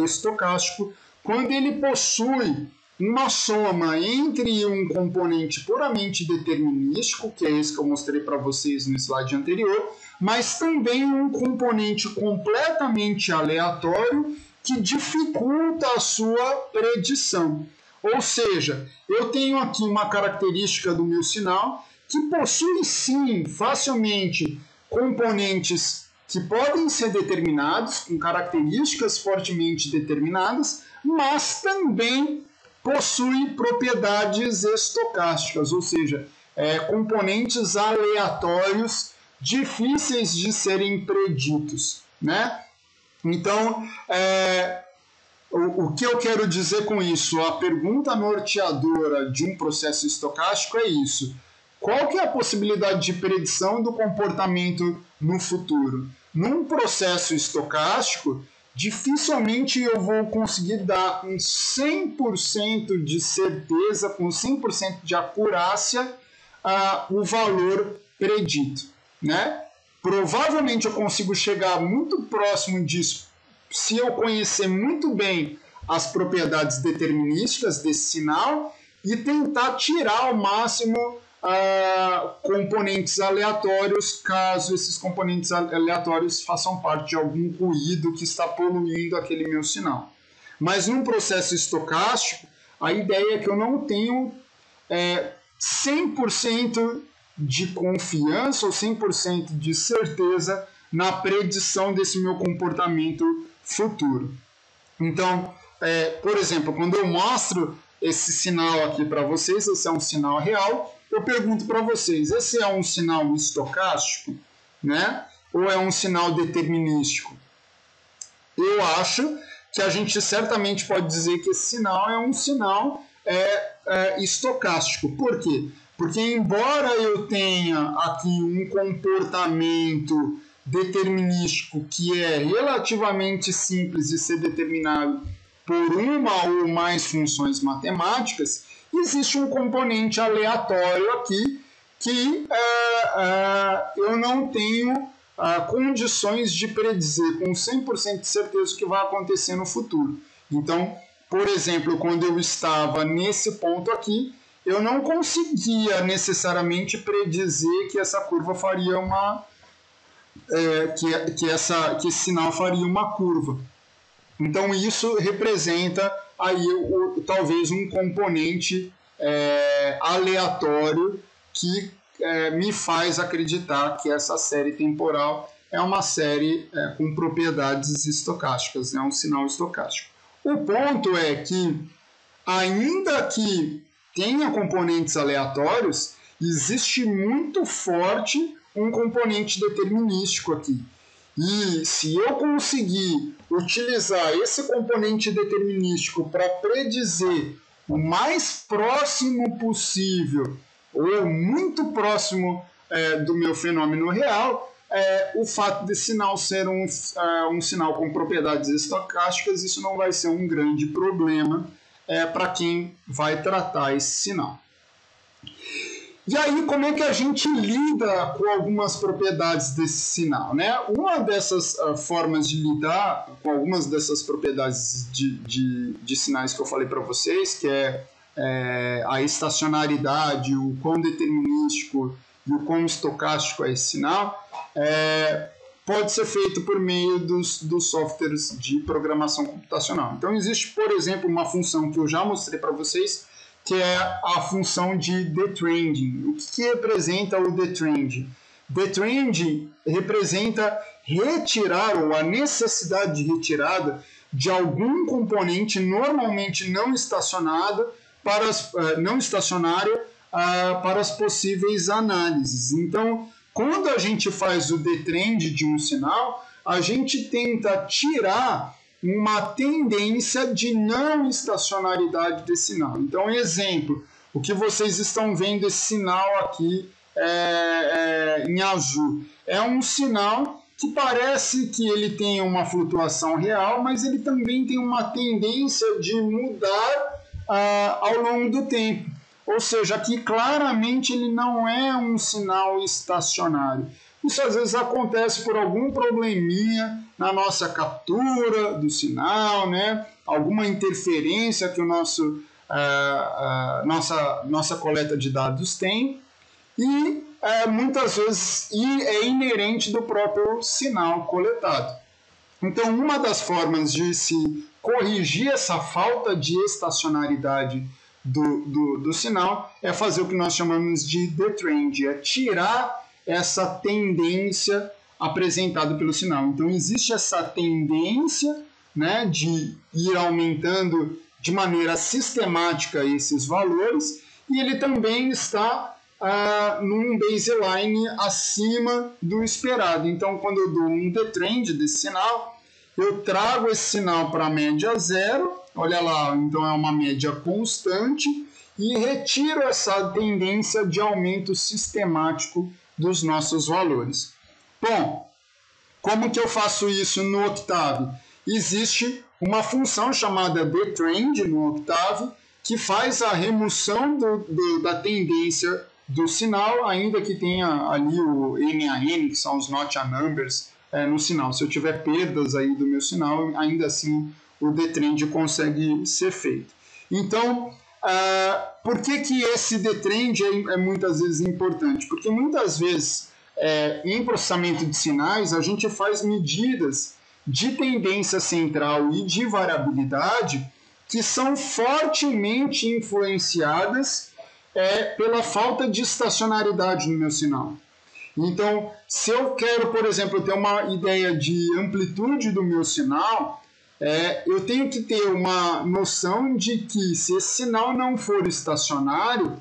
estocástico quando ele possui uma soma entre um componente puramente determinístico, que é esse que eu mostrei para vocês no slide anterior, mas também um componente completamente aleatório que dificulta a sua predição. Ou seja, eu tenho aqui uma característica do meu sinal que possui sim facilmente componentes que podem ser determinados, com características fortemente determinadas, mas também possui propriedades estocásticas, ou seja, componentes aleatórios difíceis de serem preditos, né? Então, o que eu quero dizer com isso? A pergunta norteadora de um processo estocástico é isso. Qual que é a possibilidade de predição do comportamento no futuro? Num processo estocástico, dificilmente eu vou conseguir dar com 100% de certeza, com 100% de acurácia, o valor predito, né? Provavelmente eu consigo chegar muito próximo disso se eu conhecer muito bem as propriedades determinísticas desse sinal e tentar tirar ao máximo componentes aleatórios, caso esses componentes aleatórios façam parte de algum ruído que está poluindo aquele meu sinal. Mas num processo estocástico, a ideia é que eu não tenho 100% de confiança ou 100% de certeza na predição desse meu comportamento futuro. Então, por exemplo, quando eu mostro esse sinal aqui para vocês, esse é um sinal real, eu pergunto para vocês, esse é um sinal estocástico, né? Ou é um sinal determinístico? Eu acho que a gente certamente pode dizer que esse sinal é um sinal estocástico. Por quê? Porque embora eu tenha aqui um comportamento determinístico que é relativamente simples de ser determinado por uma ou mais funções matemáticas, existe um componente aleatório aqui que eu não tenho condições de predizer com 100% de certeza o que vai acontecer no futuro. Então, por exemplo, quando eu estava nesse ponto aqui, eu não conseguia necessariamente predizer que essa curva faria que esse sinal faria uma curva. Então isso representa aí talvez um componente aleatório que me faz acreditar que essa série temporal é uma série com propriedades estocásticas, é um sinal estocástico. O ponto é que, ainda que tenha componentes aleatórios, existe muito forte um componente determinístico aqui. E se eu conseguir utilizar esse componente determinístico para predizer o mais próximo possível, ou muito próximo do meu fenômeno real, o fato desse sinal ser um sinal com propriedades estocásticas, isso não vai ser um grande problema para quem vai tratar esse sinal. E aí, como é que a gente lida com algumas propriedades desse sinal, né? Uma dessas formas de lidar com algumas dessas propriedades de sinais que eu falei para vocês, que é a estacionaridade, o quão determinístico e o quão estocástico é esse sinal, pode ser feito por meio dos softwares de programação computacional. Então, existe, por exemplo, uma função que eu já mostrei para vocês, que é a função de detrending. O que representa o detrending? Detrending representa retirar, ou a necessidade de retirada de algum componente normalmente não estacionário para as possíveis análises. Então, quando a gente faz o detrend de um sinal, a gente tenta tirar uma tendência de não estacionalidade desse sinal. Então, exemplo, o que vocês estão vendo esse sinal aqui em azul. É um sinal que parece que ele tem uma flutuação real, mas ele também tem uma tendência de mudar ao longo do tempo. Ou seja, aqui claramente ele não é um sinal estacionário. Isso às vezes acontece por algum probleminha na nossa captura do sinal, né? Alguma interferência que nossa coleta de dados tem, e muitas vezes é inerente do próprio sinal coletado. Então, uma das formas de se corrigir essa falta de estacionalidade do sinal é fazer o que nós chamamos de detrend, é tirar essa tendência apresentada pelo sinal. Então, existe essa tendência, né, de ir aumentando de maneira sistemática esses valores, e ele também está num baseline acima do esperado. Então, quando eu dou um detrend desse sinal, eu trago esse sinal para a média zero, olha lá, então é uma média constante, e retiro essa tendência de aumento sistemático dos nossos valores. Bom, como que eu faço isso no Octave? Existe uma função chamada detrend no Octave, que faz a remoção da tendência do sinal, ainda que tenha ali o NaN, que são os not a numbers, no sinal. Se eu tiver perdas aí do meu sinal, ainda assim o detrend consegue ser feito. Então, por que esse detrend é muitas vezes importante? Porque muitas vezes, em processamento de sinais, a gente faz medidas de tendência central e de variabilidade que são fortemente influenciadas pela falta de estacionalidade no meu sinal. Então, se eu quero, por exemplo, ter uma ideia de amplitude do meu sinal, eu tenho que ter uma noção de que se esse sinal não for estacionário,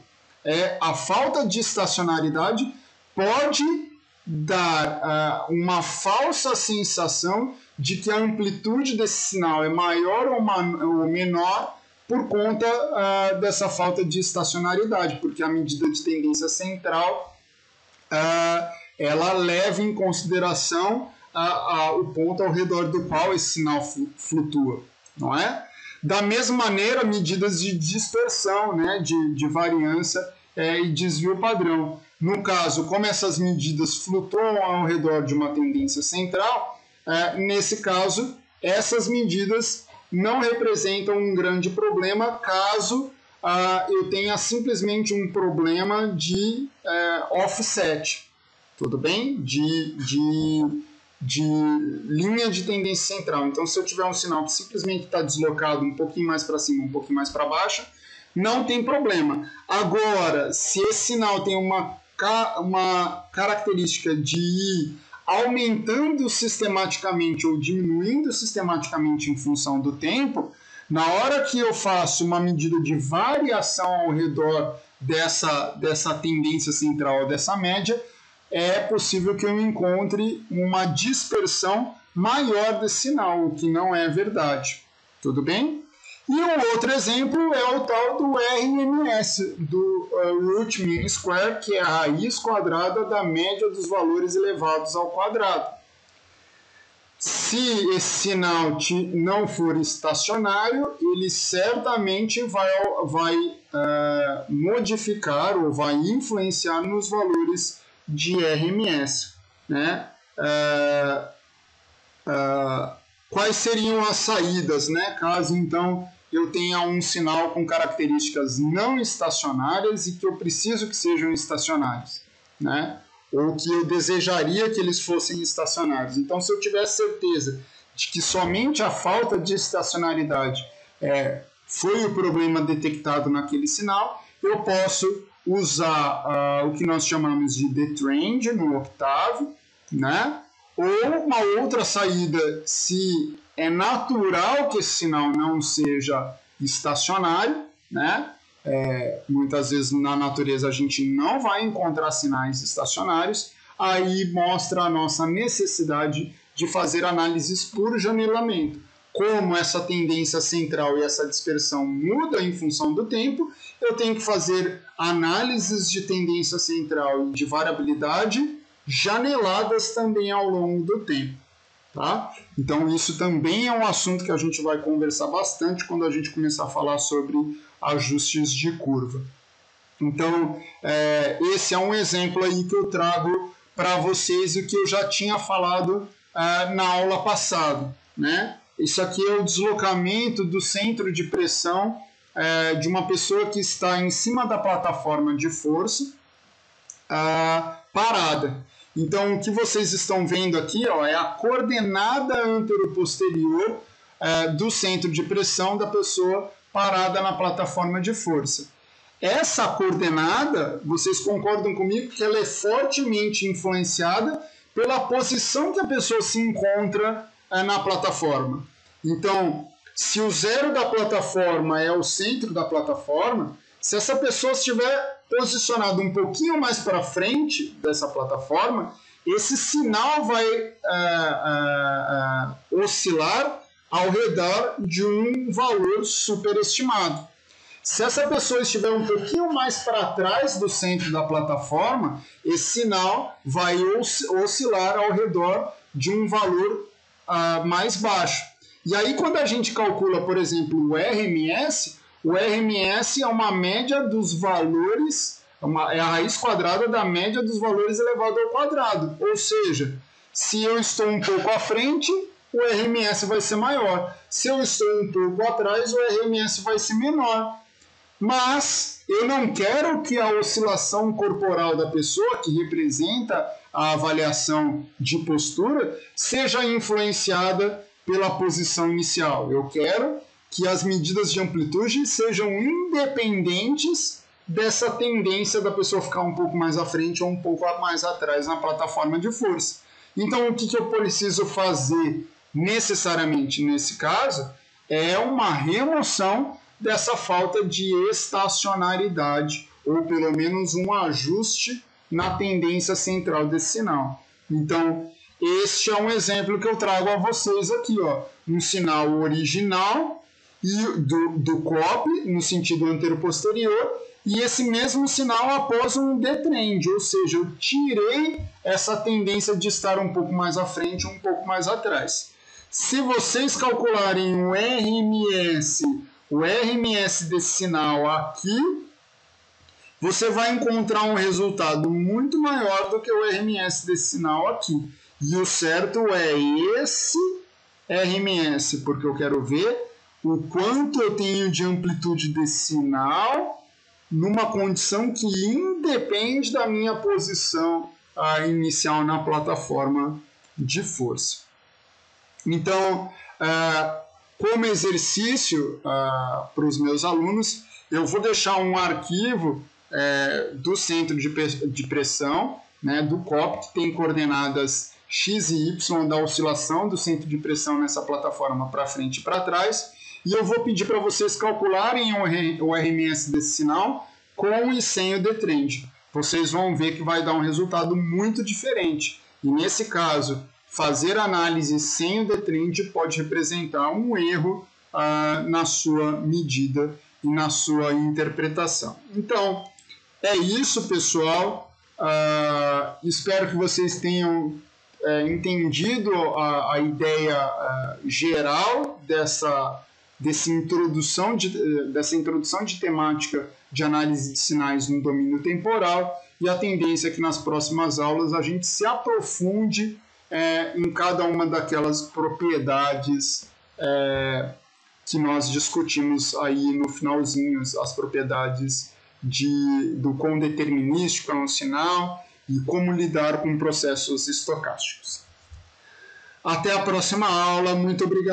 a falta de estacionalidade pode dar uma falsa sensação de que a amplitude desse sinal é maior ou menor por conta dessa falta de estacionalidade, porque a medida de tendência central ela leva em consideração o ponto ao redor do qual esse sinal flutua, não é? Da mesma maneira, medidas de dispersão, né, de variância e desvio padrão. No caso, como essas medidas flutuam ao redor de uma tendência central, nesse caso, essas medidas não representam um grande problema caso eu tenha simplesmente um problema de offset, tudo bem? De linha de tendência central. Então, se eu tiver um sinal que simplesmente está deslocado um pouquinho mais para cima, um pouquinho mais para baixo, não tem problema. Agora, se esse sinal tem uma característica de ir aumentando sistematicamente ou diminuindo sistematicamente em função do tempo, na hora que eu faço uma medida de variação ao redor dessa tendência central, dessa média, é possível que eu encontre uma dispersão maior desse sinal, o que não é verdade. Tudo bem? E um outro exemplo é o tal do RMS, do Root Mean Square, que é a raiz quadrada da média dos valores elevados ao quadrado. Se esse sinal não for estacionário, ele certamente vai modificar ou vai influenciar nos valores de RMS, né? Quais seriam as saídas, né? Caso então eu tenha um sinal com características não estacionárias e que eu preciso que sejam estacionários, né? Ou que eu desejaria que eles fossem estacionários. Então, se eu tivesse certeza de que somente a falta de estacionalidade foi o problema detectado naquele sinal, eu posso usar o que nós chamamos de detrend no Octave, né? Ou uma outra saída, se é natural que esse sinal não seja estacionário, né? Muitas vezes na natureza a gente não vai encontrar sinais estacionários, aí mostra a nossa necessidade de fazer análises por janelamento. Como essa tendência central e essa dispersão muda em função do tempo, eu tenho que fazer análises de tendência central e de variabilidade janeladas também ao longo do tempo. Tá? Então isso também é um assunto que a gente vai conversar bastante quando a gente começar a falar sobre ajustes de curva. Então, esse é um exemplo aí que eu trago para vocês, o que eu já tinha falado na aula passada, né? Isso aqui é o deslocamento do centro de pressão de uma pessoa que está em cima da plataforma de força parada. Então, o que vocês estão vendo aqui é a coordenada anteroposterior do centro de pressão da pessoa parada na plataforma de força. Essa coordenada, vocês concordam comigo que ela é fortemente influenciada pela posição que a pessoa se encontra na plataforma. Então, se o zero da plataforma é o centro da plataforma, se essa pessoa estiver posicionada um pouquinho mais para frente dessa plataforma, esse sinal vai oscilar ao redor de um valor superestimado. Se essa pessoa estiver um pouquinho mais para trás do centro da plataforma, esse sinal vai oscilar ao redor de um valor mais baixo. E aí, quando a gente calcula, por exemplo, o RMS é uma média dos valores, é a raiz quadrada da média dos valores elevado ao quadrado. Ou seja, se eu estou um pouco à frente, o RMS vai ser maior. Se eu estou um pouco atrás, o RMS vai ser menor. Mas eu não quero que a oscilação corporal da pessoa, que representa a avaliação de postura, seja influenciada pela posição inicial. Eu quero que as medidas de amplitude sejam independentes dessa tendência da pessoa ficar um pouco mais à frente ou um pouco mais atrás na plataforma de força. Então, o que eu preciso fazer necessariamente nesse caso é uma remoção dessa falta de estacionariedade, ou pelo menos um ajuste na tendência central desse sinal. Então, este é um exemplo que eu trago a vocês aqui, um sinal original do COP, no sentido anteroposterior, e esse mesmo sinal após um detrend, ou seja, eu tirei essa tendência de estar um pouco mais à frente, um pouco mais atrás. Se vocês calcularem o RMS desse sinal aqui, você vai encontrar um resultado muito maior do que o RMS desse sinal aqui. E o certo é esse RMS, porque eu quero ver o quanto eu tenho de amplitude desse sinal numa condição que independe da minha posição inicial na plataforma de força. Então, como exercício para os meus alunos, eu vou deixar um arquivo do centro de pressão, né, do COP, que tem coordenadas x e y da oscilação do centro de pressão nessa plataforma para frente e para trás, e eu vou pedir para vocês calcularem o RMS desse sinal com e sem o detrend. Vocês vão ver que vai dar um resultado muito diferente, e nesse caso, fazer análise sem o detrend pode representar um erro na sua medida e na sua interpretação. Então, é isso, pessoal. Espero que vocês tenham entendido a ideia geral dessa introdução de temática de análise de sinais no domínio temporal, e a tendência é que nas próximas aulas a gente se aprofunde em cada uma daquelas propriedades que nós discutimos aí no finalzinho, as propriedades do quão determinístico é um sinal e como lidar com processos estocásticos. Até a próxima aula, muito obrigado.